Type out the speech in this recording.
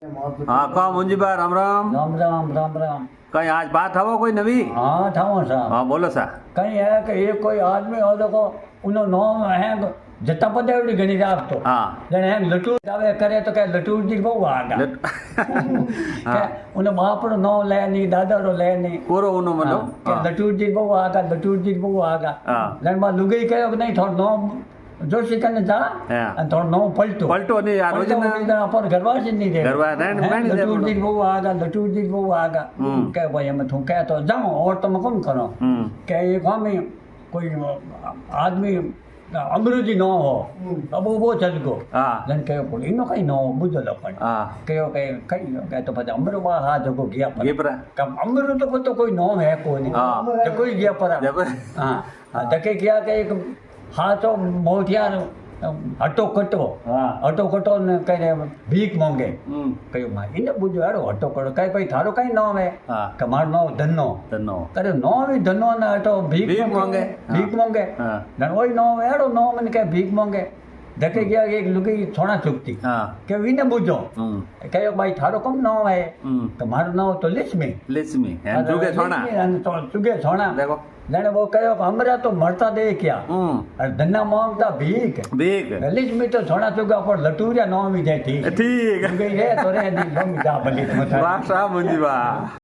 हाँ कहो मुंजी बा राम राम राम राम राम राम। कहीं आज बात हवो कोई नवी। हाँ ठाव साहब। हाँ बोलो सा। कहीं है कि ये कोई आदमी हो देखो उनो नाम है जता पदे एवढी घणी રાખતો हाँ जने है लटू दावे करे तो के लटू जी बહુ આગા કે ઉને બાપરો નામ લે ની દાદારો લે ની કોરો ઉનો मतलब કે લટू जी બહુ આગા લટू जी બહુ આગા हाँ લન માં લુગઈ કયો કે નહીં થોડ નામ જોશી કને જા हाँ અને થોડ નામ પલટો पलटो नहीं यार रोज ना अपन घरवासी नहीं दे घरवा नहीं मैं नहीं दे लटू जी बहू आगा लटू जी बहू आगा के भाई हम तू कह तो जाओ और तुम कौन करो के ये गाँव में कोई आदमी अमरूदी न हो अब वो चल गो हाँ जन कहो कोई इनो कहीं न हो बुझो लपन हाँ कहो कहीं कह तो पता अमरू बा हा जगो गया पर ये परा कब अमरू तो कोई नाम है कोई नहीं हाँ। तो कोई गया पर जब हाँ हाँ धके क्या के एक हाँ तो मोटियार हटो कटो हटो कटो ने कहीं भीख मांगे कहो मां इन बुझो यारो हटो कटो कहीं कोई थारो कहीं नाम है हाँ कमार नो धनो तनो करे नाम ही धनो ना हटो भीख मांगे भीख मांगे हाँ धन वही नाम है यारो नाम ने कहे भीख मांगे धके गया एक लुगी छोड़ा चुकती हाँ के विने बुझो कहो भाई थारो कम नाम है कमार नाम तो लिस्मी लिस्मी हैं जुगे छोना चुगे छोड़ा देखो जाने वो कहो हमरा तो मरता दे क्या और धन्ना मांगता भीख भीख लिस्ट में तो छोड़ा चुका पर लटूरिया नाम ही दे ठीक ठीक गई है तो रे दी बम जा भली तो वाह साहब मुंजी बा।